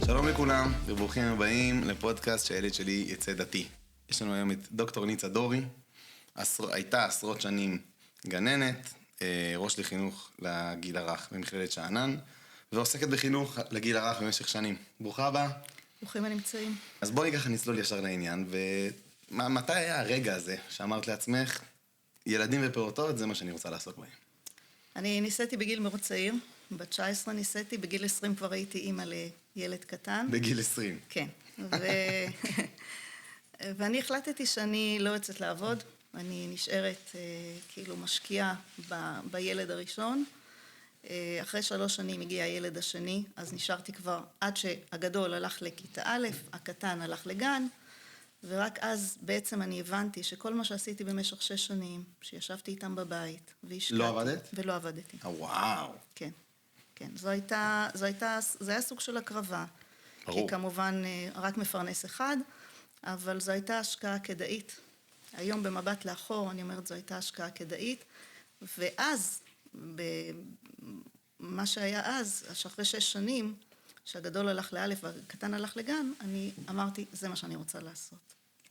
שלום לכולם, וברוכים הבאים לפודקאסט שהילד שלי יצא דתי. יש לנו היום את דוקטור ניצה דורי, הייתה עשרות שנים גננת, ראש לחינוך לגיל הרך במכללת שאנן, ועוסקת בחינוך לגיל הרך במשך שנים. ברוכה הבאה. ברוכים הנמצאים. אז בואי ככה נצלול ישר לעניין, ומתי היה הרגע הזה שאמרת לעצמך, ילדים ופעוטות, זה מה שאני רוצה לעסוק בהם? אני ניסיתי בגיל מאוד צעיר, בת 19 ניסיתי, בגיל 20 כבר הייתי אימא לילד קטן. בגיל 20. כן. ואני החלטתי שאני לא יוצאת לעבוד, אני נשארת כאילו משקיעה בילד הראשון. אחרי 3 שנים הגיע הילד השני, אז נשארתי כבר עד שהגדול הלך לכיתה א', הקטן הלך לגן, ורק אז בעצם אני הבנתי שכל מה שעשיתי במשך 6 שנים, שישבתי איתם בבית, והשקעתי. לא עבדת? ולא עבדתי. וואו. כן, כן. זה היה סוג של הקרבה. ברור. כי כמובן רק מפרנס אחד, אבל זו הייתה השקעה כדאית. היום במבט לאחור, אני אומרת, זו הייתה השקעה כדאית, ואז, מה שהיה אז, שאחרי 6 שנים, שהגדול הלך לאלף והקטן הלך לגן, אני אמרתי, זה מה שאני רוצה לעשות.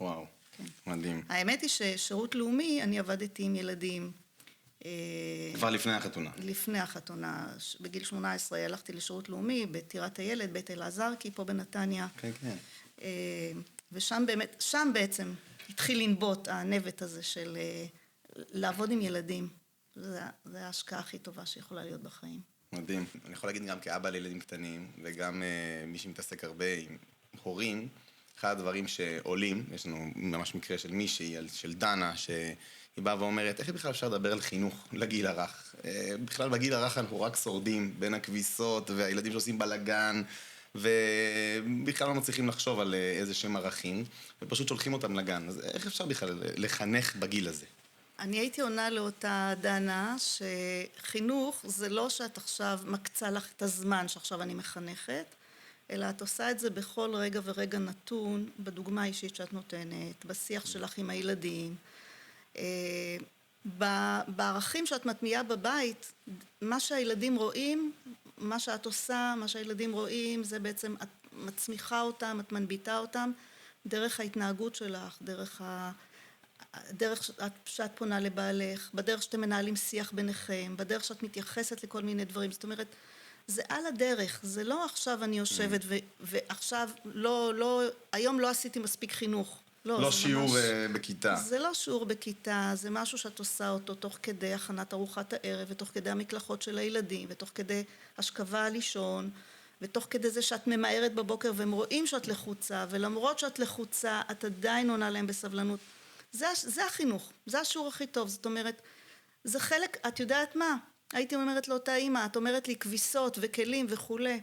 וואו, כן. מדהים. האמת היא ששירות לאומי, אני עבדתי עם ילדים. כבר לפני החתונה. לפני החתונה. בגיל 18 הלכתי לשירות לאומי, בטירת הילד, בית אלעזר, פה בנתניה. כן, כן. ושם באמת, שם בעצם התחיל לנבוט הנבט הזה של לעבוד עם ילדים. זה ההשקעה הכי טובה שיכולה להיות בחיים. מדהים. אני יכול להגיד גם כאבא לילדים קטנים, וגם מי שמתעסק הרבה עם הורים, אחד הדברים שעולים, יש לנו ממש מקרה של מישהי, של דנה, שהיא באה ואומרת, איך בכלל אפשר לדבר על חינוך לגיל הרך? בכלל בגיל הרך אנחנו רק שורדים בין הכביסות, והילדים שעושים בלגן, ובכלל לא מצליחים לחשוב על איזה שהם ערכים, ופשוט שולחים אותם לגן. אז איך אפשר בכלל לחנך בגיל הזה? אני הייתי עונה לאותה דנה שחינוך זה לא שאת עכשיו מקצה לך את הזמן שעכשיו אני מחנכת, אלא את עושה את זה בכל רגע ורגע נתון, בדוגמה האישית שאת נותנת, בשיח שלך עם הילדים, בערכים שאת מטמיעה בבית, מה שהילדים רואים, מה שאת עושה, מה שהילדים רואים, זה בעצם את מצמיחה אותם, את מנביטה אותם, דרך ההתנהגות שלך, דרך שאת פונה לבעלך, בדרך שאתם מנהלים שיח ביניכם, בדרך שאת מתייחסת לכל מיני דברים. זאת אומרת, זה על הדרך, זה לא עכשיו אני יושבת ועכשיו היום לא עשיתי מספיק חינוך. לא שיעור בכיתה. זה לא שיעור בכיתה, זה משהו שאת עושה אותו תוך כדי הכנת ארוחת הערב, ותוך כדי המקלחות של הילדים, ותוך כדי השכבה לישון, ותוך כדי זה שאת ממהרת בבוקר והם רואים שאת לחוצה, ולמרות שאת לחוצה, את עדיין עונה להם בסבלנות. זה החינוך, זה השיעור הכי טוב, זאת אומרת, זה חלק, את יודעת מה? הייתי אומרת לאותה אמא, את אומרת לי כביסות וכלים וכולי,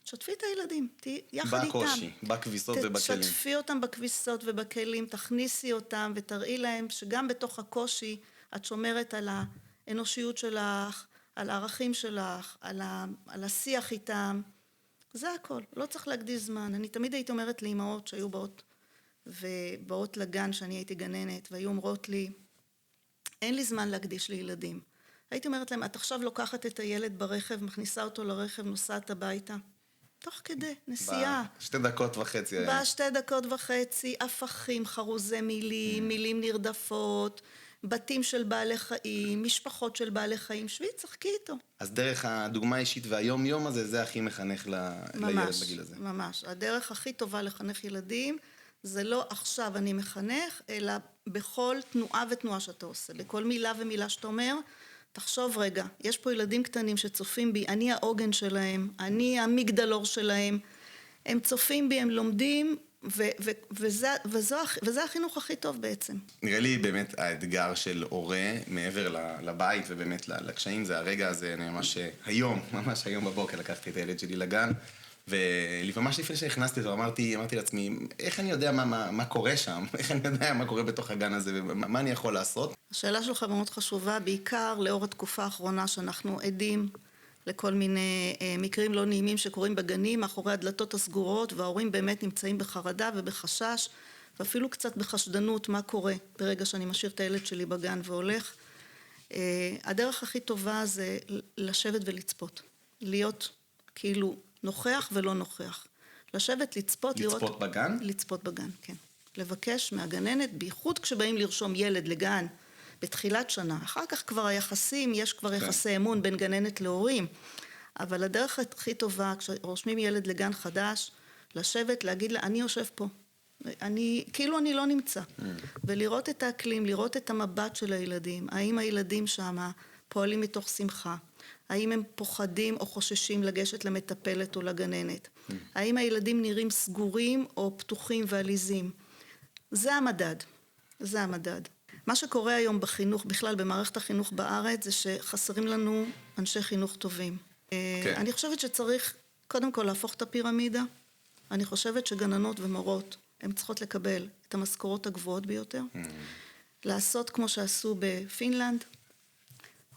שתפי את הילדים, תהי יחד איתם. בקושי, בכביסות ובכלים. שתפי אותם בכביסות ובכלים, תכניסי אותם ותראי להם שגם בתוך הקושי את שומרת על האנושיות שלך, על הערכים שלך, על השיח איתם. זה הכל, לא צריך להקדיש זמן. אני תמיד הייתי אומרת לאמהות שהיו באות לגן שאני הייתי גננת, והיו אומרות לי, אין לי זמן להקדיש לילדים. הייתי אומרת להם, את עכשיו לוקחת את הילד ברכב, מכניסה אותו לרכב, נוסעת הביתה. תוך כדי, נסיעה. 2.5 דקות היה. 2.5 דקות, הפכים, חרוזי מילים, מילים נרדפות, בתים של בעלי חיים, משפחות של בעלי חיים, שבי, צחקי איתו. אז דרך הדוגמה האישית והיום יום הזה, זה הכי מחנך לילד בגיל הזה. ממש, הדרך הכי טובה לחנך ילדים, זה לא עכשיו אני מחנך, אלא בכל תנועה ותנועה שאתה עושה, בכל מילה ומילה שאתה אומר, תחשוב רגע, יש פה ילדים קטנים שצופים בי, אני העוגן שלהם, אני המגדלור שלהם, הם צופים בי, הם לומדים, וזה החינוך הכי טוב בעצם. נראה לי באמת האתגר של הורה מעבר לבית ובאמת לקשיים, זה הרגע הזה, אני ממש היום בבוקר לקחתי את הילד שלי לגן, וממש לפני שהכנסתי אותו, אמרתי לעצמי, איך אני יודע מה קורה שם? איך אני יודע מה קורה בתוך הגן הזה, ומה אני יכול לעשות? השאלה שלך מאוד חשובה, בעיקר לאור התקופה האחרונה שאנחנו עדים לכל מיני מקרים לא נעימים שקורים בגנים, מאחורי הדלתות הסגורות, וההורים באמת נמצאים בחרדה ובחשש, ואפילו קצת בחשדנות מה קורה ברגע שאני משאיר את הילד שלי בגן והולך. הדרך הכי טובה זה לשבת ולצפות. להיות כאילו נוכח ולא נוכח. לשבת, לצפות, לראות... לצפות בגן? לצפות בגן, כן. לבקש מהגננת, בייחוד כשבאים לרשום ילד לגן בתחילת שנה. אחר כך כבר היחסים, יש כבר יחסי אמון בין גננת להורים. אבל הדרך הכי טובה, כשרושמים ילד לגן חדש, לשבת, להגיד לה, אני יושב פה. כאילו אני לא נמצא. ולראות את האקלים, לראות את המבט של הילדים. האם הילדים שם פועלים מתוך שמחה? האם הם פוחדים או חוששים לגשת למטפלת או לגננת? האם הילדים נראים סגורים או פתוחים ועליזים? זה המדד. זה המדד. מה שקורה היום בחינוך, בכלל במערכת החינוך בארץ, זה שחסרים לנו אנשי חינוך טובים. אני חושבת שצריך קודם כל להפוך את הפירמידה. אני חושבת שגננות ומורות, הן צריכות לקבל את המשכורות הגבוהות ביותר. לעשות כמו שעשו בפינלנד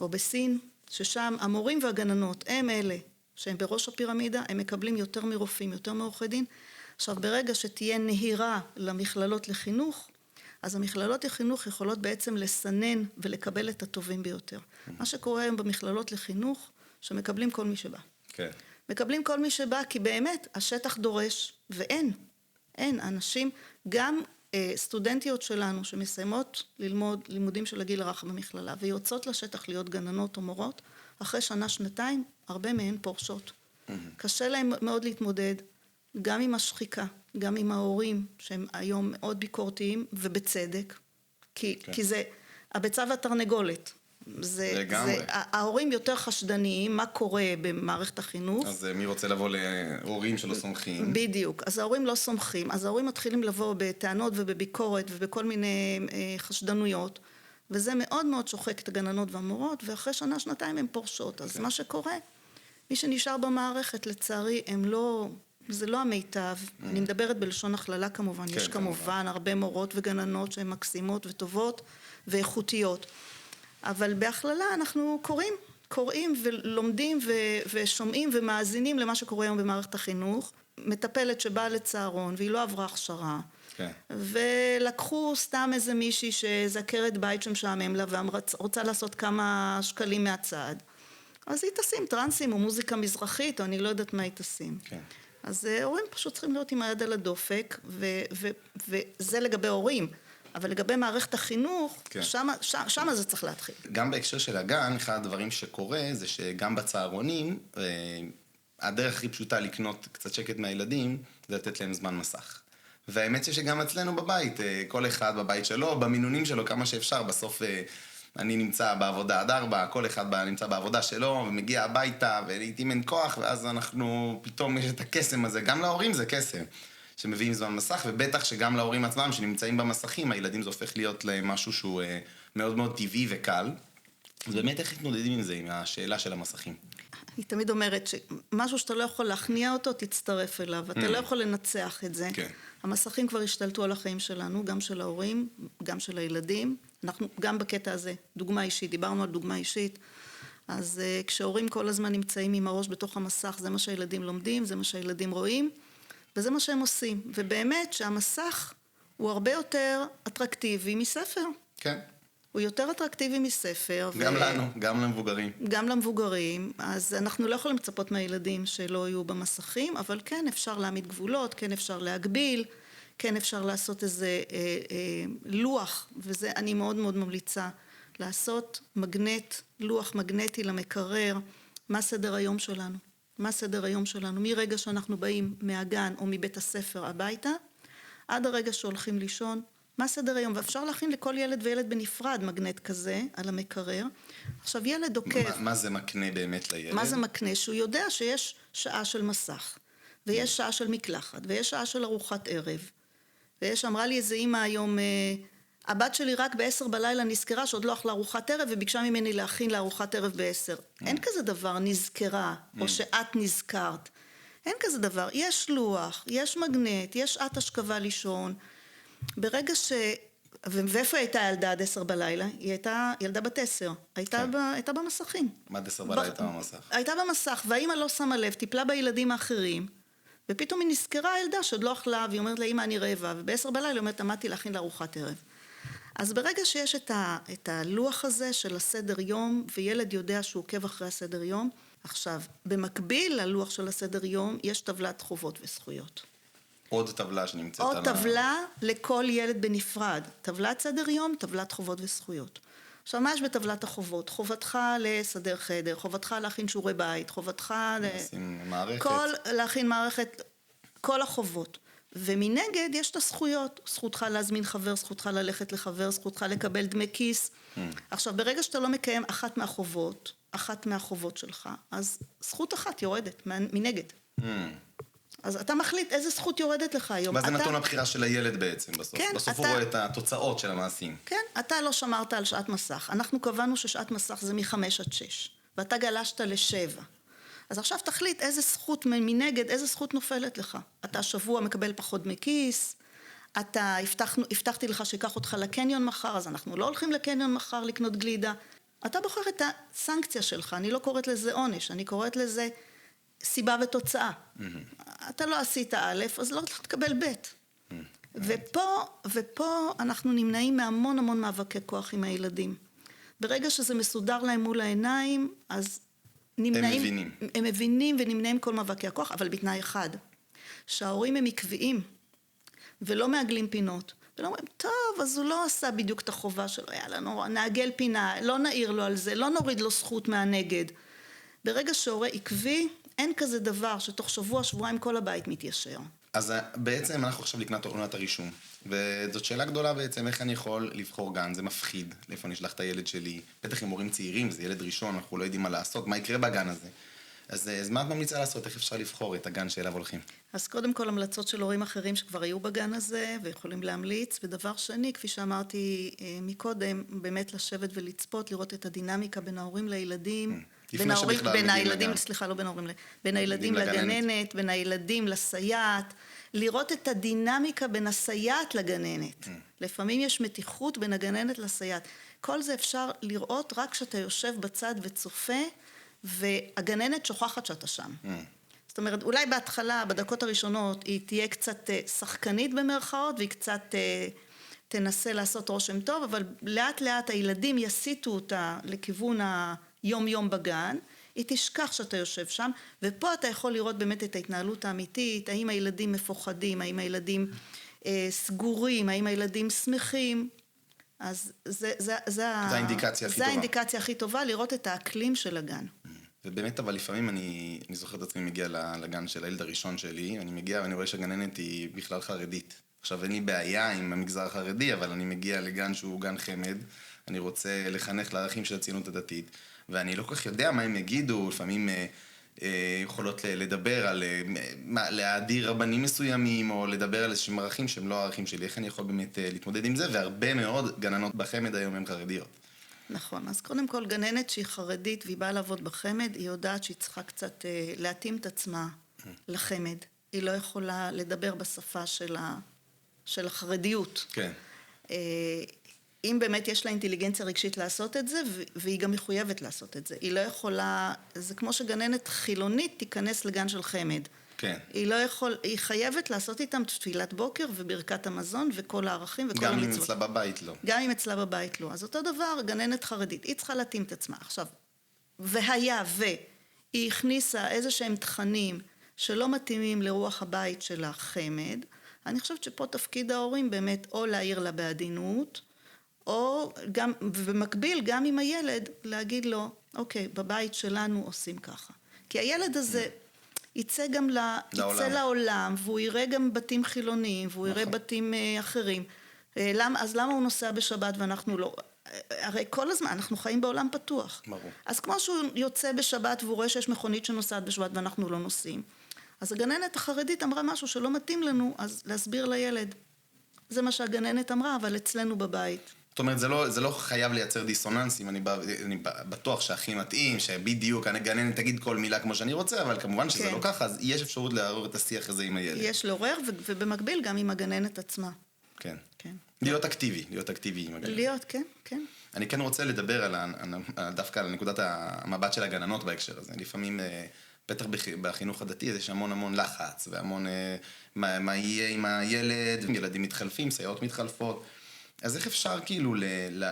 או בסין, ששם המורים והגננות הם אלה שהם בראש הפירמידה, הם מקבלים יותר מרופאים, יותר מעורכי דין. עכשיו, ברגע שתהיה נהירה למכללות לחינוך, אז המכללות לחינוך יכולות בעצם לסנן ולקבל את הטובים ביותר. מה שקורה היום במכללות לחינוך, שמקבלים כל מי שבא. כן. מקבלים כל מי שבא, כי באמת השטח דורש, ואין. אין. אנשים, גם סטודנטיות שלנו שמסיימות ללמוד לימודים של הגיל הרך במכללה, ויוצאות לשטח להיות גננות או מורות, אחרי שנה, שנתיים, הרבה מהן פורשות. קשה להם מאוד להתמודד, גם עם השחיקה, גם עם ההורים, שהם היום מאוד ביקורתיים, ובצדק, כי זה הביצה והתרנגולת. ההורים יותר חשדניים, מה קורה במערכת החינוך. אז מי רוצה לבוא להורים שלא סומכים? בדיוק, אז ההורים לא סומכים, אז ההורים מתחילים לבוא בטענות ובביקורת ובכל מיני חשדנויות, וזה מאוד מאוד שוחק את הגננות והמורות, ואחרי שנה, שנתיים הן פורשות. אז מה שקורה, מי שנשאר במערכת, לצערי, זה לא המיטב. אני מדברת בלשון הכללה כמובן, יש כמובן הרבה מורות וגננות שהן מקסימות וטובות ואיכותיות. אבל בהכללה אנחנו קוראים ולומדים ושומעים ומאזינים למה שקורה היום במערכת החינוך. מטפלת שבאה לצהרון והיא לא עברה הכשרה. כן. ולקחו סתם איזה מישהי שזה עקרת בית שמשעמם לה ורוצה לעשות כמה שקלים מהצד. אז היא תשים טרנסים או מוזיקה מזרחית או אני לא יודעת מה היא תשים. כן. אז הורים פשוט צריכים להיות עם היד על הדופק וזה לגבי הורים. אבל לגבי מערכת החינוך, כן. שמה זה צריך להתחיל. גם בהקשר של הגן, אחד הדברים שקורה זה שגם בצהרונים, הדרך הכי פשוטה לקנות קצת שקט מהילדים, זה לתת להם זמן מסך. והאמת שגם אצלנו בבית, כל אחד בבית שלו, במינונים שלו כמה שאפשר, בסוף אני נמצא בעבודה עד 4, כל אחד נמצא בעבודה שלו, ומגיע הביתה, ולעיתים אין כוח, ואז אנחנו, פתאום יש את הקסם הזה, גם להורים זה קסם. שמביאים זמן מסך, ובטח שגם להורים עצמם שנמצאים במסכים, הילדים זה הופך להיות להם משהו שהוא מאוד מאוד טבעי וקל. אז באמת איך התמודדים עם זה, עם השאלה של המסכים? אני תמיד אומרת שמשהו שאתה לא יכול להכניע אותו, תצטרף אליו, אתה לא יכול לנצח את זה. כן. המסכים כבר השתלטו על החיים שלנו, גם של ההורים, גם של הילדים. אנחנו גם בקטע הזה, דוגמה אישית, דיברנו על דוגמה אישית, אז כשהורים כל הזמן נמצאים עם הראש בתוך המסך, זה מה שהילדים לומדים, זה מה שהילדים רואים, וזה מה שהם עושים. ובאמת שהמסך הוא הרבה יותר אטרקטיבי מספר. כן. הוא יותר אטרקטיבי מספר. גם לנו, גם למבוגרים. גם למבוגרים. אז אנחנו לא יכולים לצפות מהילדים שלא יהיו במסכים, אבל כן אפשר להעמיד גבולות, כן אפשר להגביל, כן אפשר לעשות איזה לוח, וזה אני מאוד מאוד ממליצה, לעשות לוח מגנטי למקרר, מה סדר היום שלנו. מה סדר היום שלנו, מרגע שאנחנו באים מהגן או מבית הספר הביתה, עד הרגע שהולכים לישון, מה סדר היום, ואפשר להכין לכל ילד וילד בנפרד מגנט כזה על המקרר. עכשיו ילד עוקב. מה זה מקנה באמת לילד? מה זה מקנה? שהוא יודע שיש שעה של מסך, ויש שעה של מקלחת, ויש שעה של ארוחת ערב. אמרה לי איזה אמא היום, הבת שלי רק ב10 בלילה נזכרה שעוד לא אכלה ארוחת ערב, וביקשה ממני להכין לארוחת ערב ב10. אין כזה דבר נזכרה, או שאת נזכרת. אין כזה דבר. יש לוח, יש מגנט, יש שעת השכבה לישון. ברגע ואיפה הייתה ילדה עד 10 בלילה? היא הייתה ילדה בת 10. הייתה במסכים. עד 10 בלילה הייתה במסך. הייתה במסך, והאמא לא שמה לב, טיפלה בילדים האחרים, ופתאום היא נזכרה הילדה שעוד לא אכלה, והיא אומרת לה, אמא, אני רעבה, וב10 בלילה היא אומרת, עמדתי להכין לארוחת ערב. אז ברגע שיש את הלוח הזה של הסדר יום, וילד יודע שהוא עוקב אחרי הסדר יום, עכשיו, במקביל ללוח של הסדר יום, יש טבלת חובות וזכויות. עוד טבלה שנמצאת עוד טבלה לכל ילד בנפרד. טבלת סדר יום, טבלת חובות וזכויות. עכשיו, מה יש בטבלת החובות? חובתך לסדר חדר, חובתך להכין שיעורי בית, חובתך להכין מערכת. להכין מערכת, כל החובות. ומנגד יש את הזכויות. זכותך להזמין חבר, זכותך ללכת לחבר, זכותך לקבל דמי כיס. עכשיו, ברגע שאתה לא מקיים אחת מהחובות שלך, אז זכות אחת יורדת מנגד. אז אתה מחליט איזה זכות יורדת לך היום. וזה נתון הבחירה של הילד בעצם בסוף. כן, בסוף הוא רואה את התוצאות של המעשים. כן, אתה לא שמרת על שעת מסך. אנחנו קבענו ששעת מסך זה מ-5 עד 6, ואתה גלשת ל-7. אז עכשיו תחליט איזה זכות מנגד, איזה זכות נופלת לך. אתה שבוע מקבל פחות דמי כיס, הבטחתי לך שיקח אותך לקניון מחר, אז אנחנו לא הולכים לקניון מחר לקנות גלידה. אתה בוחר את הסנקציה שלך, אני לא קוראת לזה עונש, אני קוראת לזה סיבה ותוצאה. אתה לא עשית א', אז לא תקבל ב'. ופה אנחנו נמנעים מהמון המון מאבקי כוח עם הילדים. ברגע שזה מסודר להם מול העיניים, אז נמנעים, הם מבינים ונמנעים כל מאבקי הכוח, אבל בתנאי אחד, שההורים הם עקביים, ולא מעגלים פינות, ולא אומרים, טוב, אז הוא לא עשה בדיוק את החובה שלו, יאללה, נעגל פינה, לא נעיר לו על זה, לא נוריד לו זכות מהנגד. ברגע שההורה עקבי, אין כזה דבר שתוך שבוע, שבועיים כל הבית מתיישר. אז בעצם אנחנו עכשיו לקראת עונת הרישום, וזאת שאלה גדולה בעצם, איך אני יכול לבחור גן, זה מפחיד, לאיפה אני אשלח את הילד שלי, בטח עם הורים צעירים, זה ילד ראשון, אנחנו לא יודעים מה לעשות, מה יקרה בגן הזה. אז מה את ממליצה לעשות, איך אפשר לבחור את הגן שאליו הולכים? אז קודם כל המלצות של הורים אחרים שכבר היו בגן הזה, ויכולים להמליץ, ודבר שני, כפי שאמרתי מקודם, באמת לשבת ולצפות, לראות את הדינמיקה בין ההורים לילדים, בין הילדים לגננת, בין הילדים לסייעת, לראות את הדינמיקה בין הסייעת לגננת. לפעמים יש מתיחות בין הגננת לסייעת. כל זה אפשר לראות רק כשאתה יושב בצד וצופה, והגננת שוכחת שאתה שם. זאת אומרת, אולי בהתחלה, בדקות הראשונות, היא תהיה קצת שחקנית במרכאות, והיא קצת תנסה לעשות רושם טוב, אבל לאט לאט הילדים יסיטו אותה לכיוון היום בגן, היא תשכח שאתה יושב שם, ופה אתה יכול לראות באמת את ההתנהלות האמיתית, האם הילדים מפוחדים, האם הילדים סגורים, האם הילדים שמחים, אז זה האינדיקציה הכי טובה, לראות את האקלים של הגן. ובאמת, אבל לפעמים אני זוכר את עצמי מגיע לגן של הילד הראשון שלי, אני מגיע ואני רואה שהגננת היא בכלל חרדית. עכשיו, אין לי בעיה עם המגזר החרדי, אבל אני מגיע לגן שהוא גן חמד, אני רוצה לחנך לערכים של הציונות הדתית, ואני לא כל כך יודע מה הם יגידו, לפעמים יכולות לדבר על להאדיר רבנים מסוימים, או לדבר על איזשהם ערכים שהם לא הערכים שלי, איך אני יכול באמת להתמודד עם זה, והרבה מאוד גננות בחמד היום הן חרדיות. נכון, אז קודם כל גננת שהיא חרדית והיא באה לעבוד בחמד, היא יודעת שהיא צריכה קצת להתאים את עצמה לחמד. היא לא יכולה לדבר בשפה של החרדיות. כן. אם באמת יש לה אינטליגנציה רגשית לעשות את זה, והיא גם מחויבת לעשות את זה. היא לא יכולה, זה כמו שגננת חילונית תיכנס לגן של חמד. כן. היא חייבת לעשות איתם תפילת בוקר וברכת המזון וכל הערכים וכל המצוות. גם אם אצלה בבית לא. גם אם אצלה בבית לא. אז אותו דבר, גננת חרדית, היא צריכה להתאים את עצמה. עכשיו, והיא הכניסה איזה שהם תכנים שלא מתאימים לרוח הבית של החמד, אני חושבת שפה תפקיד ההורים באמת או להעיר לה בעדינות, או גם, ובמקביל גם עם הילד, להגיד לו, אוקיי, בבית שלנו עושים ככה. כי הילד הזה יצא גם לעולם, והוא יראה גם בתים חילוניים, והוא יראה בתים אחרים. אז למה הוא נוסע בשבת ואנחנו לא? הרי כל הזמן, אנחנו חיים בעולם פתוח. ברור. אז כמו שהוא יוצא בשבת והוא רואה שיש מכונית שנוסעת בשבת ואנחנו לא נוסעים. אז הגננת החרדית אמרה משהו שלא מתאים לנו, אז להסביר לילד. זה מה שהגננת אמרה, אבל אצלנו בבית. זאת אומרת, זה לא חייב לייצר דיסוננסים, אני בטוח שהכי מתאים, שבדיוק הגננת תגיד כל מילה כמו שאני רוצה, אבל כמובן שזה לא ככה, אז יש אפשרות לערור את השיח הזה עם הילד. יש לעורר, ובמקביל גם עם הגננת עצמה. כן. להיות אקטיבי עם הגננת. להיות, כן. אני כן רוצה לדבר דווקא על נקודת המבט של הגננות בהקשר הזה. לפעמים, בטח בחינוך הדתי, יש המון לחץ, והמון מה יהיה עם הילד, ילדים מתחלפים, סייעות מתחלפות. אז איך אפשר כאילו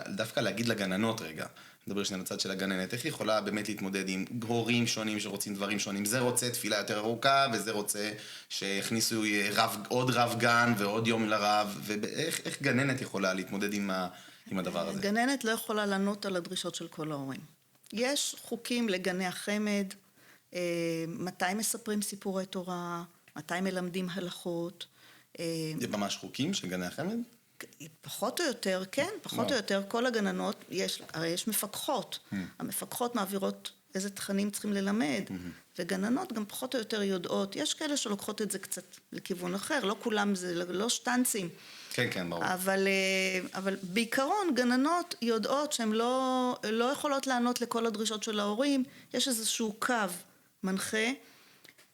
דווקא להגיד לגננות רגע, נדבר שנייה לצד של הגננת, איך היא יכולה באמת להתמודד עם הורים שונים שרוצים דברים שונים, זה רוצה תפילה יותר ארוכה, וזה רוצה שהכניסו עוד רב גן ועוד יום לרב, ואיך גננת יכולה להתמודד עם הדבר הזה? גננת לא יכולה לענות על הדרישות של כל ההורים. יש חוקים לגני החמד, מתי מספרים סיפורי תורה, מתי מלמדים הלכות. זה ממש חוקים של גני החמד? פחות או יותר, כן, פחות או יותר, כל הגננות, הרי יש מפקחות. המפקחות מעבירות איזה תכנים צריכים ללמד, וגננות גם פחות או יותר יודעות. יש כאלה שלוקחות את זה קצת לכיוון אחר, לא כולם זה, לא שטנצים. כן, כן, ברור. אבל בעיקרון גננות יודעות שהן לא יכולות לענות לכל הדרישות של ההורים, יש איזשהו קו מנחה.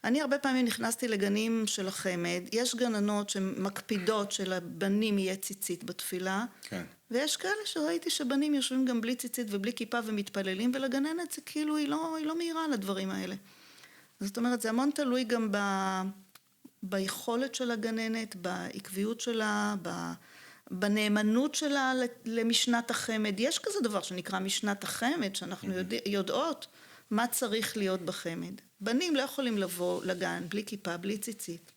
אני הרבה פעמים נכנסתי לגנים של החמד, יש גננות שמקפידות שלבנים יהיה ציצית בתפילה, כן. ויש כאלה שראיתי שבנים יושבים גם בלי ציצית ובלי כיפה ומתפללים, ולגננת זה כאילו היא לא מהירה לדברים האלה. זאת אומרת, זה המון תלוי גם ביכולת של הגננת, בעקביות שלה, בנאמנות שלה למשנת החמד. יש כזה דבר שנקרא משנת החמד, שאנחנו יודעות מה צריך להיות בחמד. בנים לא יכולים לבוא לגן בלי כיפה, בלי ציצית.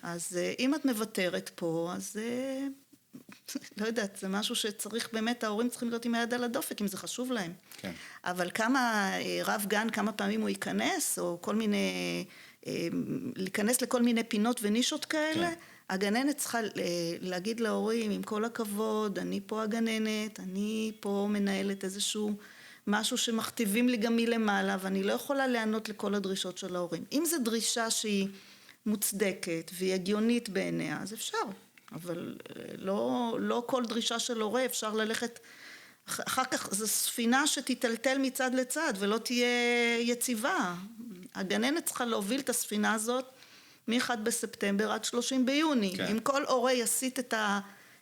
אז אם את מוותרת פה, אז לא יודעת, זה משהו שצריך באמת, ההורים צריכים להיות עם היד על הדופק, אם זה חשוב להם. כן. אבל רב גן, כמה פעמים הוא ייכנס, או כל מיני, להיכנס לכל מיני פינות ונישות כאלה, כן. הגננת צריכה להגיד להורים, עם כל הכבוד, אני פה הגננת, אני פה מנהלת איזשהו משהו שמכתיבים לי גם מלמעלה, ואני לא יכולה לענות לכל הדרישות של ההורים. אם זו דרישה מוצדקת והיא הגיונית בעיניה, אז אפשר. אבל לא כל דרישה של הורה אפשר ללכת, אחר כך זו ספינה שתטלטל מצד לצד ולא תהיה יציבה. הגננת צריכה להוביל את הספינה הזאת מ-1 בספטמבר עד 30 ביוני. כן. אם כל הורה יסיט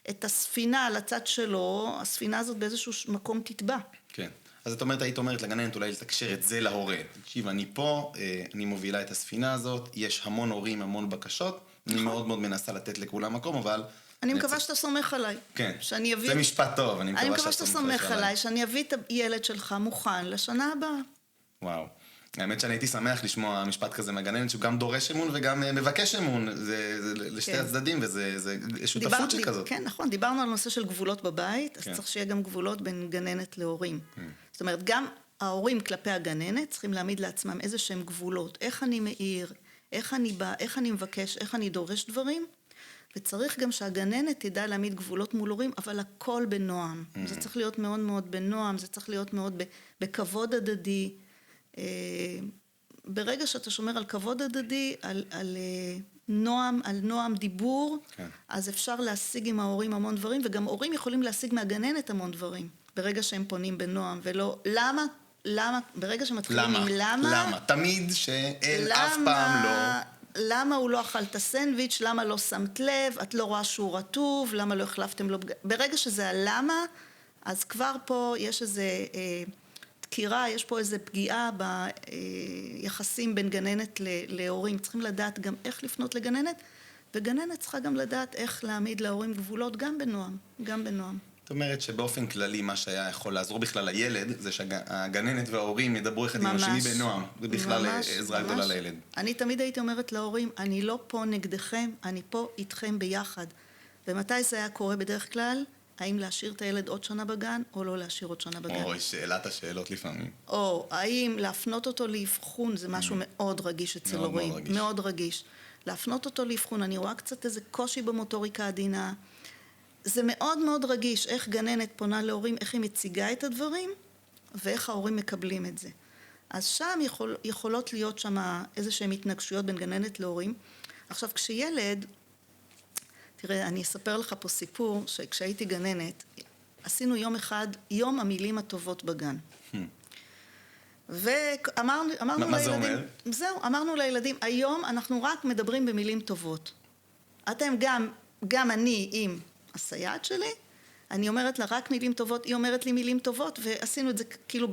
את הספינה לצד שלו, הספינה הזאת באיזשהו מקום תטבע. כן. אז את אומרת, היית אומרת לגננת אולי לתקשר את זה להורה. תקשיב, אני פה, אני מובילה את הספינה הזאת, יש המון הורים, המון בקשות, אני מאוד מאוד מנסה לתת לכולם מקום, אבל... אני מקווה שאתה סומך עליי. כן, זה משפט טוב, אני מקווה שאתה סומך עליי, שאני אביא את הילד שלך מוכן לשנה הבאה. וואו. האמת שאני הייתי שמח לשמוע משפט כזה מהגננת, שהוא גם דורש אמון וגם מבקש אמון, זה לשתי הצדדים, וזה שותפות שכזאת. כן, נכון, דיברנו על נושא של גבולות בבית, אז צריך שיהיה גם גבולות בין גננת להורים. זאת אומרת, גם ההורים כלפי הגננת צריכים להעמיד לעצמם איזה שהם גבולות, איך אני מעיר, איך אני בא, איך אני מבקש, איך אני דורש דברים, וצריך גם שהגננת תדע להעמיד גבולות מול הורים, אבל הכל בנועם. זה צריך להיות מאוד מאוד בנועם, זה צריך להיות מאוד בכבוד הדדי. ברגע שאתה שומר על כבוד הדדי, על נועם דיבור, כן. אז אפשר להשיג עם ההורים המון דברים, וגם הורים יכולים להשיג מהגננת המון דברים, ברגע שהם פונים בנועם, ולא, למה, ברגע שמתחילים עם למה, למה, תמיד שאין אף פעם לא. למה הוא לא אכל את הסנדוויץ', למה לא שמת לב, את לא רואה שהוא רטוב, למה לא החלפתם לו, ברגע שזה הלמה, אז כבר פה יש איזה דקירה, יש פה איזה פגיעה ביחסים בין גננת להורים, צריכים לדעת גם איך לפנות לגננת, וגננת צריכה גם לדעת איך להעמיד להורים גבולות, גם בנועם. זאת אומרת שבאופן כללי מה שהיה יכול לעזור בכלל לילד, זה שהגננת וההורים ידברו אחד עם השני בנועם, זה בכלל עזרה גדולה לילד. אני תמיד הייתי אומרת להורים, אני לא פה נגדכם, אני פה איתכם ביחד. ומתי זה היה קורה בדרך כלל? האם להשאיר את הילד עוד שנה בגן, או לא להשאיר עוד שנה בגן? אוי, שאלת השאלות לפעמים. או, האם להפנות אותו לאבחון, זה משהו מאוד רגיש אצל הורים. מאוד רגיש. להפנות אותו לאבחון, אני רואה קצת איזה קושי במוטוריקה עדינה. זה מאוד מאוד רגיש, איך גננת פונה להורים, איך היא מציגה את הדברים, ואיך ההורים מקבלים את זה. אז שם יכולות להיות שם איזשהם התנגשויות בין גננת להורים. עכשיו, כשילד, תראה, אני אספר לך פה סיפור, שכשהייתי גננת, עשינו יום אחד, יום המילים הטובות בגן. ואמרנו לילדים... מה זה אומר? זהו, אמרנו לילדים, היום אנחנו רק מדברים במילים טובות. אתם גם אני עם הסייעת שלי, אני אומרת לה רק מילים טובות, היא אומרת לי מילים טובות, ועשינו את זה כאילו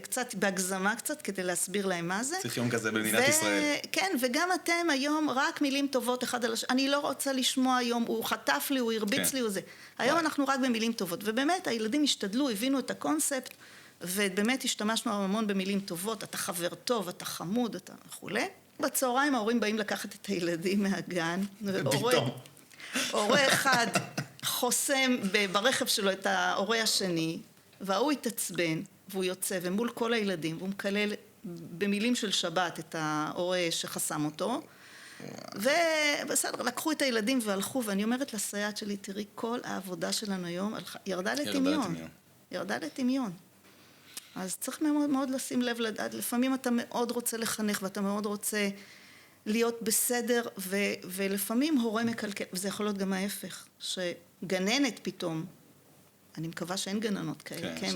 קצת בהגזמה קצת, כדי להסביר להם מה זה. צריך יום כזה במדינת ישראל. כן, וגם אתם היום רק מילים טובות אחד על השני. אני לא רוצה לשמוע היום, הוא חטף לי, הוא הרביץ לי, הוא זה. היום אנחנו רק במילים טובות. ובאמת, הילדים השתדלו, הבינו את הקונספט, ובאמת השתמשנו המון במילים טובות, אתה חבר טוב, אתה חמוד, אתה וכולי. בצהריים ההורים באים לקחת את הילדים מהגן. פתאום. הורה אחד חוסם ברכב שלו את ההורה השני, והוא התעצבן, והוא יוצא, ומול כל הילדים, והוא מקלל במילים של שבת את ההורה שחסם אותו, ובסדר, לקחו את הילדים והלכו, ואני אומרת לסייעת שלי, תראי, כל העבודה שלנו היום ירדה לטמיון. ירדה לטמיון. אז צריך מאוד מאוד לשים לב, לפעמים אתה מאוד רוצה לחנך, ואתה מאוד רוצה להיות בסדר, ולפעמים הורה מקלקל, וזה יכול להיות גם ההפך, שגננת פתאום, אני מקווה שאין גננות כאלה, כן,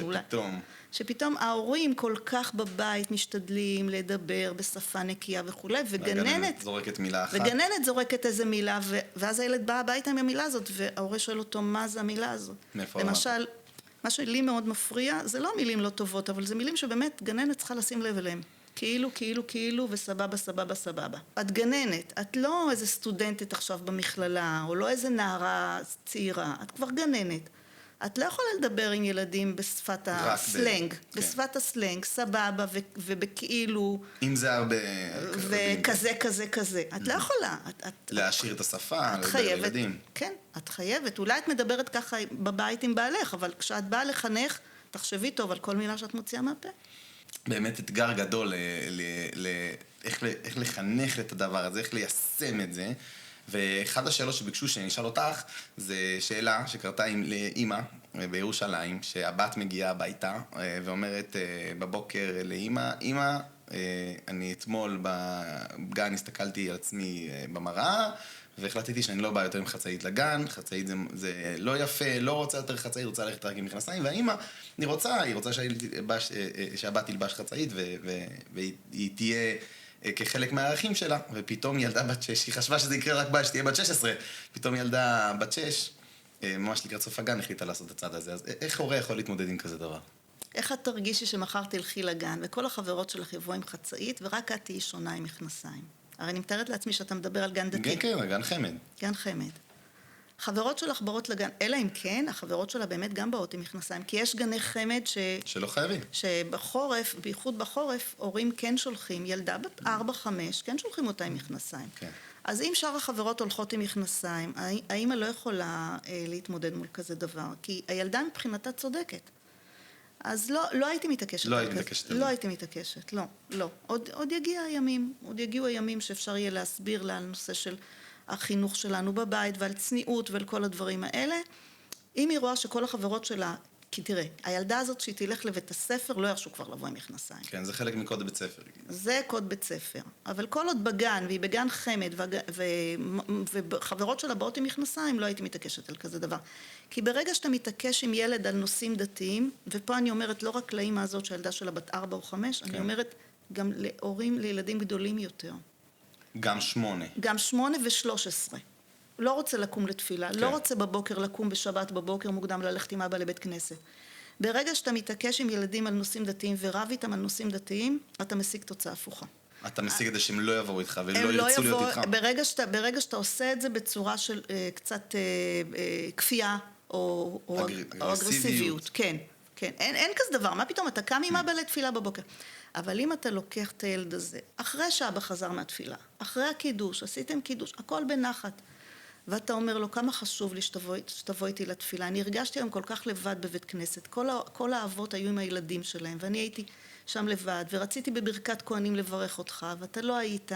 שפתאום ההורים כל כך בבית משתדלים לדבר בשפה נקייה וכולי, וגננת זורקת מילה אחת. וגננת זורקת איזה מילה, ואז הילד בא הביתה עם המילה הזאת, וההורה שואל אותו, מה זה המילה הזאת? למשל, מה שלי מאוד מפריע, זה לא מילים לא טובות, אבל זה מילים שבאמת גננת צריכה לשים לב אליהם. כאילו, וסבבה, סבבה, סבבה. את גננת, את לא איזה סטודנטית עכשיו במכללה, או לא איזה נערה צעירה, את כבר גננת. את לא יכולה לדבר עם ילדים בשפת הסלנג, בשפת הסלנג, סבבה, ובכאילו... אם זה הרבה... וכזה, כזה, כזה. את לא יכולה. להשאיר את השפה, לדבר ילדים. כן, את חייבת. אולי את מדברת ככה בבית עם בעלך, אבל כשאת באה לחנך, תחשבי טוב על כל מילה שאת מוציאה מהפה. באמת אתגר גדול איך לחנך את הדבר הזה, איך ליישם את זה. ואחת השאלות שביקשו שאני אשאל אותך, זה שאלה שקרתה לאמא בירושלים, שהבת מגיעה הביתה ואומרת בבוקר לאמא, אמא, אני אתמול בגן הסתכלתי על עצמי במראה, והחלטתי שאני לא באה יותר עם חצאית לגן, חצאית זה לא יפה, לא רוצה יותר חצאית, רוצה ללכת רק עם מכנסיים, והאמא, היא רוצה שהבת תלבש חצאית והיא תהיה כחלק מהערכים שלה, ופתאום ילדה בת 6, היא חשבה שזה יקרה רק שתהיה בת 16, פתאום ילדה בת 6, ממש לקראת סוף הגן, החליטה לעשות את הצד הזה. אז איך הורה יכול להתמודד עם כזה דבר? איך את תרגישי שמחר תלכי לגן, וכל החברות שלך יבואו עם חצאית, ורק את תהיי שונה עם מכנסיים? הרי אני מתארת לעצמי שאתה מדבר על גן דתי. כן, גן חמד. גן חמד. חברות שלך באות לגן, אלא אם כן, החברות שלה באמת גם באות עם מכנסיים, כי יש גני חמד שלא חייבים. שבחורף, בייחוד בחורף, הורים כן שולחים, ילדה בת 4-5, כן שולחים אותה עם מכנסיים. כן. אז אם שאר החברות הולכות עם מכנסיים, האמא לא יכולה להתמודד מול כזה דבר, כי הילדה מבחינתה צודקת. אז לא הייתי מתעקשת. לא הייתי מתעקשת, לא. עוד יגיעו הימים שאפשר יהיה להסביר לה על נושא של החינוך שלנו בבית ועל צניעות ועל כל הדברים האלה. אם היא רואה שכל החברות שלה, כי תראה, הילדה הזאת שהיא תלך לבית הספר, לא ירשו כבר לבוא עם מכנסיים. כן, זה חלק מקוד בית ספר. זה קוד בית ספר. אבל כל עוד בגן, והיא בגן חמד, וחברות שלה באות עם מכנסיים, לא הייתי מתעקשת על כזה דבר. כי ברגע שאתה מתעקש עם ילד על נושאים דתיים, ופה אני אומרת לא רק לאמא הזאת שהילדה שלה בת 4 או 5, אני אומרת גם להורים לילדים גדולים יותר. גם 8. גם 8 ו-13. לא רוצה לקום לתפילה, לא רוצה בבוקר לקום בשבת בבוקר מוקדם ללכת עם אבא לבית כנסת. ברגע שאתה מתעקש עם ילדים על נושאים דתיים ורב איתם על נושאים דתיים, אתה משיג תוצאה הפוכה. אתה משיג את זה שהם לא יבואו איתך ולא ירצו להיות איתך. ברגע שאתה עושה את זה בצורה של קצת כפייה או אגרסיביות. כן. אין כזה דבר. מה פתאום? אתה קם עם אבא לתפילה בבוקר. אבל אם אתה לוקח את הילד הזה, אחרי שאבא חזר מהתפילה, אחרי הקידוש, עשיתם קידוש, הכל בנחת. ואתה אומר לו, כמה חשוב לי שתבוא איתי לתפילה. אני הרגשתי היום כל כך לבד בבית כנסת. כל האבות היו עם הילדים שלהם, ואני הייתי שם לבד, ורציתי בברכת כהנים לברך אותך, ואתה לא היית,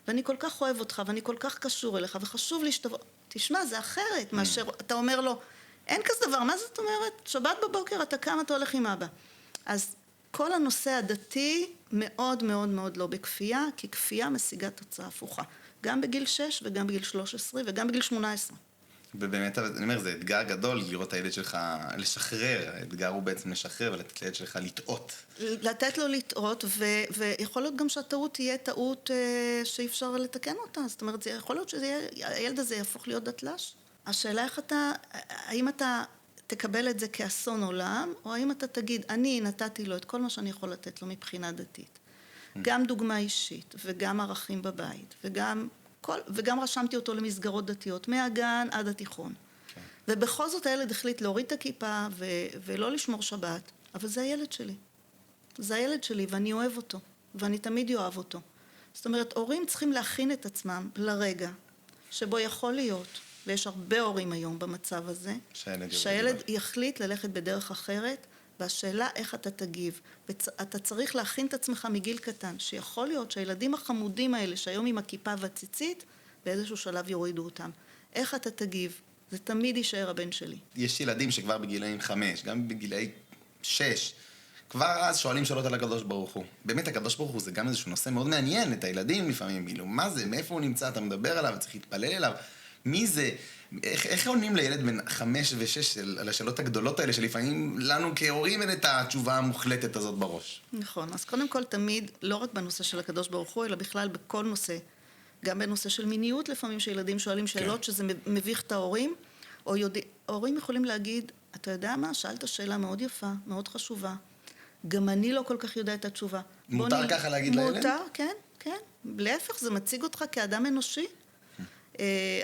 ואני כל כך אוהב אותך, ואני כל כך קשור אליך, וחשוב לי שתבוא... תשמע, זה אחרת מאשר... אתה אומר לו, אין כזה דבר, מה זאת אומרת? שבת בבוקר אתה קם, אתה הולך עם אבא. אז כל הנושא הדתי מאוד מאוד מאוד לא בכפייה, כי כפייה משיגה תוצאה הפוכה. גם בגיל 6 וגם בגיל 13 וגם בגיל 18. ובאמת, אני אומר, זה אתגר גדול לראות את הילד שלך לשחרר. האתגר הוא בעצם לשחרר ולתת לילד שלך לטעות. לתת לו לטעות, ויכול להיות גם שהטעות תהיה טעות שאי אפשר לתקן אותה. זאת אומרת, יכול להיות שהילד הזה יהפוך להיות דתל"ש. השאלה איך האם אתה תקבל את זה כאסון עולם, או האם אתה תגיד, אני נתתי לו את כל מה שאני יכול לתת לו מבחינה דתית. גם דוגמה אישית, וגם ערכים בבית, וגם רשמתי אותו למסגרות דתיות, מהגן עד התיכון. ובכל זאת הילד החליט להוריד את הכיפה ולא לשמור שבת, אבל זה הילד שלי. זה הילד שלי ואני אוהב אותו, ואני תמיד אוהב אותו. זאת אומרת, הורים צריכים להכין את עצמם לרגע שבו יכול להיות, ויש הרבה הורים היום במצב הזה, שהילד יחליט ללכת בדרך אחרת, והשאלה איך אתה תגיב. אתה צריך להכין את עצמך מגיל קטן, שיכול להיות שהילדים החמודים האלה, שהיום עם הכיפה והציצית, באיזשהו שלב יורידו אותם. איך אתה תגיב? זה תמיד יישאר הבן שלי. יש ילדים שכבר בגילאים 5, גם בגילאי 6, כבר אז שואלים שאלות על הקדוש ברוך הוא. באמת הקדוש ברוך הוא זה גם איזשהו נושא מאוד מעניין, את הילדים לפעמים, כאילו, מה זה, מאיפה הוא נמצא, אתה מדבר עליו, צריך להתפלל אליו, מי זה, איך עונים לילד בן 5 ו-6 על השאלות הגדולות האלה, שלפעמים לנו כהורים אין את התשובה המוחלטת הזאת בראש. נכון, אז קודם כל תמיד, לא רק בנושא של הקדוש ברוך הוא, אלא בכלל בכל נושא, גם בנושא של מיניות לפעמים, שילדים שואלים שאלות שזה מביך את ההורים, או ההורים יכולים להגיד, אתה יודע מה, שאלת שאלה מאוד יפה, מאוד חשובה, גם אני לא כל כך יודע את התשובה. מותר ככה להגיד לילד? מותר, כן, כן. להפך, זה מציג אותך כאדם אנושי.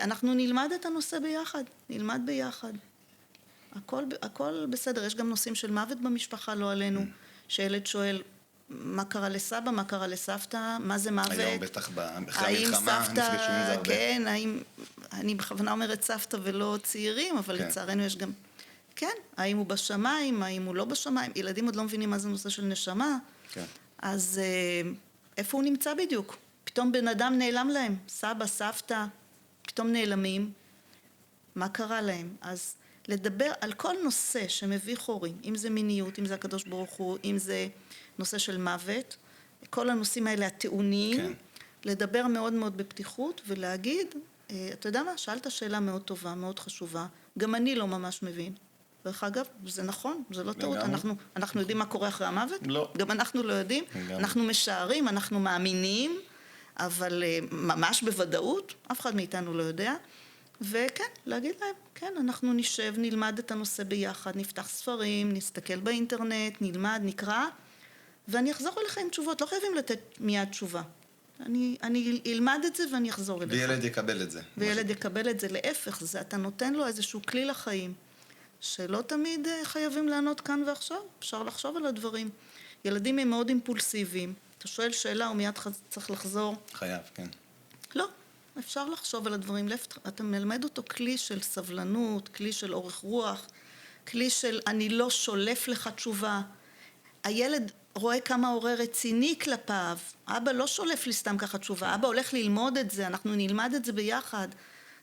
אנחנו נלמד את הנושא ביחד, נלמד ביחד. הכל בסדר, יש גם נושאים של מוות במשפחה, לא עלינו, שילד שואל, מה קרה לסבא, מה קרה לסבתא, מה זה מוות? היום בטח אחרי המלחמה, נפגשו עם זה הרבה. כן, אני בכוונה אומרת סבתא ולא צעירים, אבל לצערנו יש גם, כן, האם הוא בשמיים, האם הוא לא בשמיים, ילדים עוד לא מבינים מה זה נושא של נשמה, אז איפה הוא נמצא בדיוק? פתאום בן אדם נעלם להם, סבא, סבתא, פתאום נעלמים, מה קרה להם? אז לדבר על כל נושא שמביא הורים, אם זה מיניות, אם זה הקדוש ברוך הוא, אם זה נושא של מוות, כל הנושאים האלה הטעוניים, כן. לדבר מאוד מאוד בפתיחות ולהגיד, אתה יודע מה? שאלת שאלה מאוד טובה, מאוד חשובה, גם אני לא ממש מבין. דרך אגב, זה נכון, זה לא טעות, אנחנו יודעים מה קורה אחרי המוות? לא. גם אנחנו לא יודעים, אנחנו משערים, אנחנו מאמינים, אבל ממש בוודאות, אף אחד מאיתנו לא יודע, וכן, להגיד להם, כן, אנחנו נשב, נלמד את הנושא ביחד, נפתח ספרים, נסתכל באינטרנט, נלמד, נקרא, ואני אחזור אליך עם תשובות, לא חייבים לתת מיד תשובה. אני אלמד את זה ואני אחזור אליך. וילד יקבל את זה. וילד יקבל את זה, להפך, זה אתה נותן לו איזשהו כלי לחיים, שלא תמיד חייבים לענות כאן ועכשיו, אפשר לחשוב על הדברים. ילדים הם מאוד אימפולסיביים, אתה שואל שאלה ומיד צריך לחזור. חייב, כן. לא, אפשר לחשוב על הדברים, אתה מלמד אותו כלי של סבלנות, כלי של אורך רוח, כלי של אני לא שולף לך תשובה. הילד רואה כמה הורה רציני כלפיו, אבא לא שולף לי סתם ככה תשובה, אבא הולך ללמוד את זה, אנחנו נלמד את זה ביחד.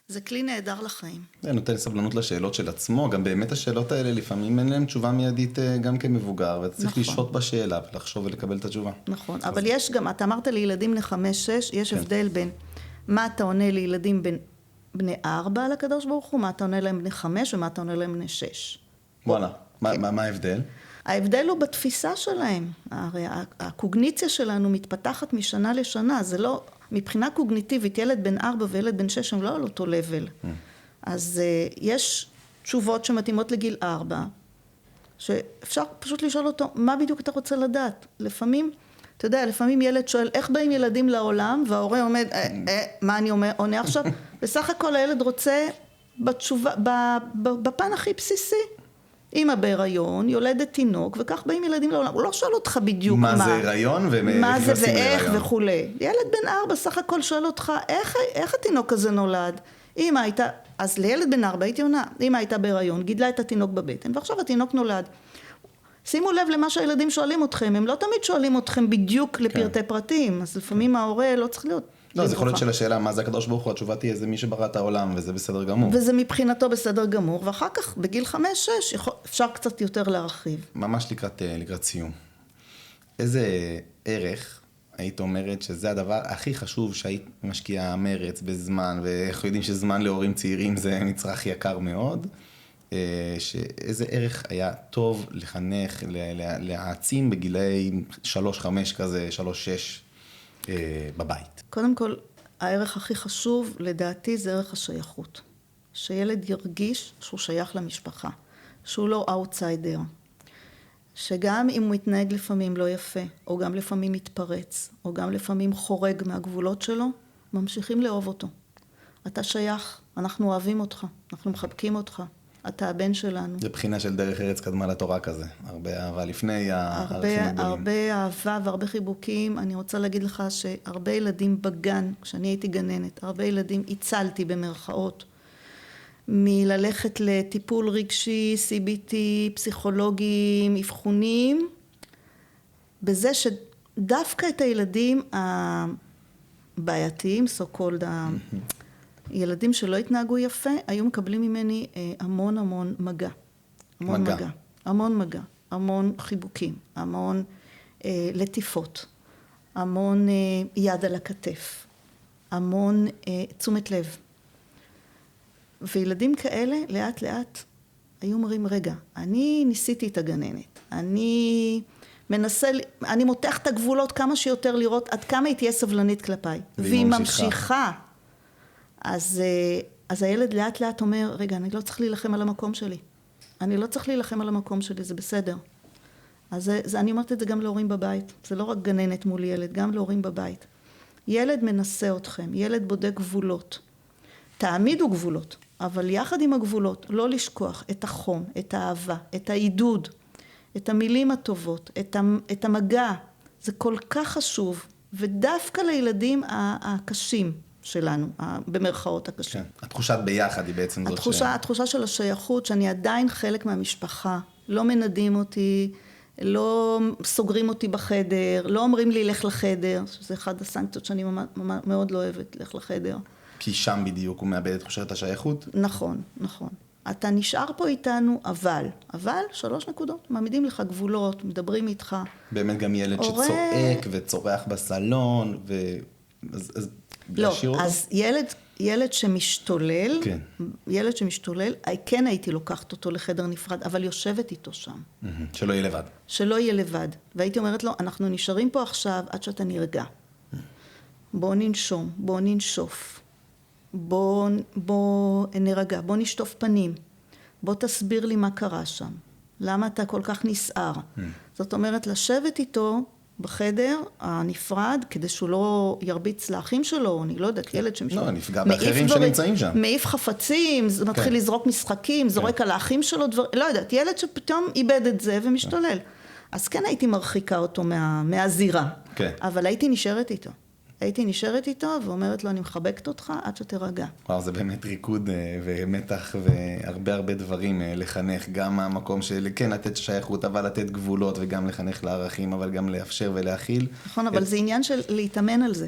זה כלי נהדר לחיים. זה נותן סבלנות לשאלות של עצמו, גם באמת השאלות האלה לפעמים אין להם תשובה מיידית גם כמבוגר, ואתה צריך לשהות בשאלה ולחשוב ולקבל את התשובה. נכון, אבל יש גם, אתה אמרת לילדים בני 5-6, יש הבדל בין מה אתה עונה לילדים בני 4 על הקדוש ברוך הוא, מה אתה עונה להם בני 5 ומה אתה עונה להם בני 6. וואלה, מה ההבדל? ההבדל הוא בתפיסה שלהם, הרי הקוגניציה שלנו מתפתחת משנה לשנה, זה לא, מבחינה קוגניטיבית, ילד בן 4 וילד בן 6 הם לא על אותו לבל. אז יש תשובות שמתאימות לגיל 4, שאפשר פשוט לשאול אותו, מה בדיוק אתה רוצה לדעת? לפעמים, אתה יודע, לפעמים ילד שואל, איך באים ילדים לעולם? וההורה עומד, מה אני עונה עכשיו? בסך הכל הילד רוצה בתשובה, בפן הכי בסיסי. אמא בהיריון, יולדת תינוק, וכך באים ילדים לעולם. הוא לא שואל אותך בדיוק מה זה הריון מה זה ואיך וכולי. ילד בן 4 סך הכל שואל אותך, איך התינוק הזה נולד? אמא הייתה, אז לילד בן 4 הייתי עונה, אמא הייתה בהיריון, גידלה את התינוק בבטן, ועכשיו התינוק נולד. שימו לב למה שהילדים שואלים אתכם, הם לא תמיד שואלים אתכם בדיוק לפרטי פרטים, אז לפעמים ההורה לא צריך להיות. לא, זה יכול להיות של השאלה, מה זה הקדוש ברוך הוא? התשובה תהיה, זה מי שברא את העולם, וזה בסדר גמור. וזה מבחינתו בסדר גמור, ואחר כך, בגיל 5-6, אפשר קצת יותר להרחיב. ממש לקראת סיום. איזה ערך היית אומרת שזה הדבר הכי חשוב שהיית משקיעה מרץ בזמן, ואנחנו יודעים שזמן להורים צעירים זה מצרך יקר מאוד, שאיזה ערך היה טוב לחנך, להעצים בגילי 3-5 כזה, 3-6 בבית? קודם כל, הערך הכי חשוב לדעתי זה ערך השייכות. שילד ירגיש שהוא שייך למשפחה. שהוא לא אאוטסיידר, שגם אם הוא מתנהג לפעמים לא יפה, או גם לפעמים מתפרץ, או גם לפעמים חורג מהגבולות שלו, ממשיכים לאהוב אותו. אתה שייך, אנחנו אוהבים אותך, אנחנו מחבקים אותך, אתה הבן שלנו. זה בחינה של דרך ארץ קדמה לתורה כזה, הרבה אהבה לפני הערכים הגדולים. הרבה אהבה והרבה חיבוקים. אני רוצה להגיד לך שהרבה ילדים בגן, כשאני הייתי גננת, הרבה ילדים הצלתי במרכאות, מללכת לטיפול רגשי, CBT, פסיכולוגים, אבחונים, בזה שדווקא את הילדים הבעייתיים, so called, ילדים שלא התנהגו יפה, היו מקבלים ממני המון מגע. המון מגע, המון חיבוקים, המון לטיפות, המון יד על הכתף, המון תשומת לב. וילדים כאלה לאט לאט היו אומרים, רגע, אני ניסיתי את הגננת, אני מותח את הגבולות כמה שיותר לראות עד כמה היא תהיה סבלנית כלפיי. והיא ממשיכה. אז הילד לאט לאט אומר, רגע, אני לא צריך להילחם על המקום שלי. אני לא צריך להילחם על המקום שלי, זה בסדר. אז אני אומרת את זה גם להורים בבית. זה לא רק גננת מול ילד, גם להורים בבית. ילד מנסה אתכם, ילד בודק גבולות. תעמידו גבולות, אבל יחד עם הגבולות, לא לשכוח את החום, את האהבה, את העידוד, את המילים הטובות, את המגע. זה כל כך חשוב, ודווקא לילדים הקשים שלנו, במרכאות הקשים. כן. התחושת ביחד היא בעצם זאת התחושה של השייכות, שאני עדיין חלק מהמשפחה, לא מנדים אותי, לא סוגרים אותי בחדר, לא אומרים לי לך לחדר, שזה אחד הסנקציות שאני מאוד לא אוהבת, לך לחדר. כי שם בדיוק הוא מאבד את תחושת השייכות. נכון. אתה נשאר פה איתנו, אבל 3 נקודות, מעמידים לך גבולות, מדברים איתך. באמת גם ילד שצועק וצורח בסלון, אז להשאיר אותו? אז ילד שמשתולל, ילד שמשתולל, כן הייתי לוקחת אותו לחדר נפרד, אבל יושבת איתו שם. שלא יהיה לבד. והייתי אומרת לו, אנחנו נשארים פה עכשיו עד שאתה נרגע. בוא ננשום, בוא ננשוף. בוא נרגע, בוא נשטוף פנים. בוא תסביר לי מה קרה שם. למה אתה כל כך נסער? זאת אומרת, לשבת איתו בחדר הנפרד, כדי שהוא לא ירביץ לאחים שלו, אני לא יודעת, ילד לא, נפגע באחרים שנמצאים שם. מעיף חפצים, מתחיל לזרוק משחקים, זורק על האחים שלו, לא יודעת, ילד שפתאום איבד את זה ומשתולל. אז כן הייתי מרחיקה אותו מהזירה, אבל הייתי נשארת איתו ואומרת לו, אני מחבקת אותך עד שתרגע. וואו, זה באמת ריקוד ומתח והרבה דברים לחנך, גם המקום של כן לתת שייכות, אבל לתת גבולות וגם לחנך לערכים, אבל גם לאפשר ולהכיל. נכון, אבל זה עניין של להתאמן על זה.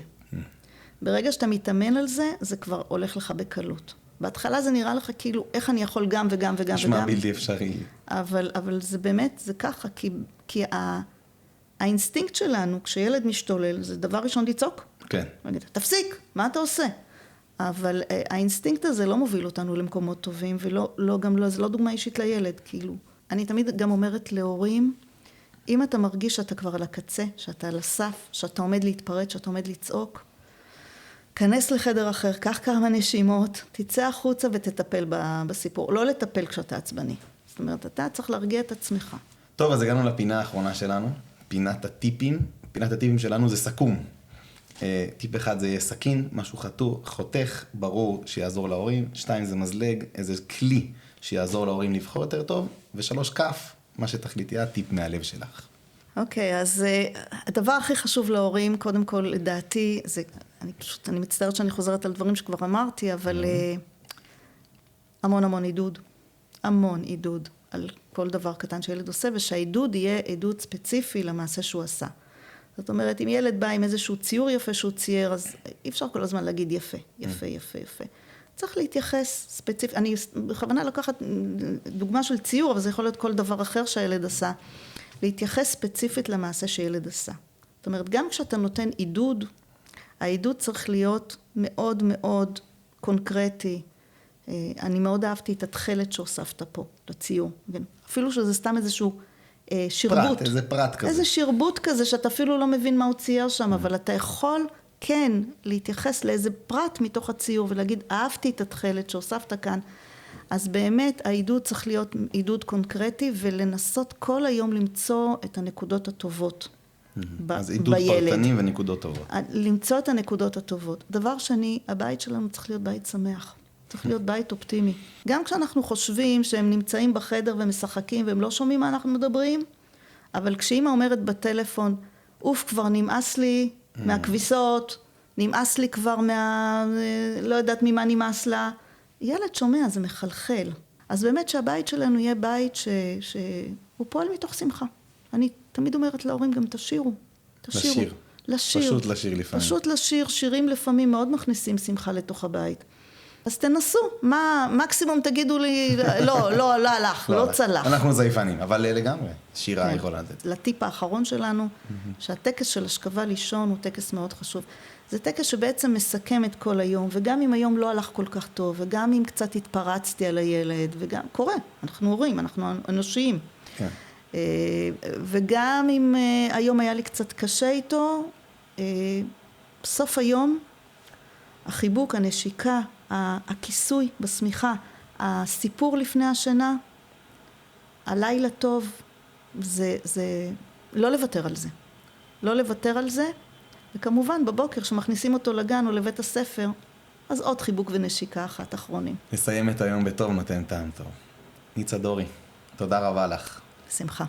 ברגע שאתה מתאמן על זה, זה כבר הולך לך בקלות. בהתחלה זה נראה לך כאילו, איך אני יכול גם וגם וגם וגם. נשמע בלתי אפשרי. אבל זה באמת, זה ככה, כי האינסטינקט שלנו, כשילד משתולל, זה דבר ראשון לצעוק. כן. תפסיק, מה אתה עושה? אבל האינסטינקט הזה לא מוביל אותנו למקומות טובים, זה לא דוגמה אישית לילד, כאילו. אני תמיד גם אומרת להורים, אם אתה מרגיש שאתה כבר על הקצה, שאתה על הסף, שאתה עומד להתפרץ, שאתה עומד לצעוק, כנס לחדר אחר, קח כמה נשימות, תצא החוצה ותטפל בסיפור. לא לטפל כשאתה עצבני. זאת אומרת, אתה צריך להרגיע את עצמך. טוב, אז הגענו לפינה האחרונה שלנו, פינת הטיפים. פינת הטיפים שלנו זה סכו"ם. טיפ 1 זה יהיה סכין, משהו חותך, ברור שיעזור להורים. 2 זה מזלג, איזה כלי שיעזור להורים לבחור יותר טוב. ו3 כף, מה שתחליטי, הטיפ מהלב שלך. אוקיי, אז הדבר הכי חשוב להורים, קודם כל, לדעתי, זה, אני מצטערת שאני חוזרת על דברים שכבר אמרתי, אבל המון עידוד. המון עידוד על כל דבר קטן שילד עושה, ושהעידוד יהיה עידוד ספציפי למעשה שהוא עשה. זאת אומרת, אם ילד בא עם איזשהו ציור יפה שהוא צייר, אז אי אפשר כל הזמן להגיד יפה. צריך להתייחס ספציפי, אני בכוונה לקחת דוגמה של ציור, אבל זה יכול להיות כל דבר אחר שהילד עשה, להתייחס ספציפית למעשה שילד עשה. זאת אומרת, גם כשאתה נותן עידוד, העידוד צריך להיות מאוד קונקרטי. אני מאוד אהבתי את התכלת שהוספת פה, לציור. אפילו שזה סתם איזשהו שרבוט. איזה פרט כזה. איזה שרבוט כזה שאתה אפילו לא מבין מה הוא צייר שם, אבל אתה יכול כן להתייחס לאיזה פרט מתוך הציור ולהגיד, אהבתי את התכלת שהוספת כאן, אז באמת העידוד צריך להיות עידוד קונקרטי, ולנסות כל היום למצוא את הנקודות הטובות בילד. אז עידוד פרטני ונקודות טובות. למצוא את הנקודות הטובות. דבר שני, הבית שלנו צריך להיות בית שמח. צריך להיות בית אופטימי. גם כשאנחנו חושבים שהם נמצאים בחדר ומשחקים והם לא שומעים מה אנחנו מדברים, אבל כשאמא אומרת בטלפון, אוף, כבר נמאס לי מהכביסות, נמאס לי כבר לא יודעת ממה נמאס לה, ילד שומע, זה מחלחל. אז באמת שהבית שלנו יהיה בית שהוא פועל מתוך שמחה. אני תמיד אומרת להורים גם תשירו. לשיר. פשוט לשיר לפעמים. פשוט לשיר, שירים לפעמים מאוד מכניסים שמחה לתוך הבית. אז תנסו, מקסימום תגידו לי, לא הלך, לא צלח. אנחנו זייפנים, אבל לגמרי, שירה יכולה לתת. לטיפ האחרון שלנו, שהטקס של השכבה לישון הוא טקס מאוד חשוב. זה טקס שבעצם מסכם את כל היום, וגם אם היום לא הלך כל כך טוב, וגם אם קצת התפרצתי על הילד, וגם, קורה, אנחנו הורים, אנחנו אנושיים. כן. וגם אם היום היה לי קצת קשה איתו, בסוף היום, החיבוק, הנשיקה, הכיסוי בשמיכה, הסיפור לפני השינה, הלילה טוב, זה לא לוותר על זה. לא לוותר על זה, וכמובן בבוקר שמכניסים אותו לגן או לבית הספר, אז עוד חיבוק ונשיקה אחת אחרונים. נסיים את היום בטוב נותן טעם טוב. ניצה דורי, תודה רבה לך. שמחה.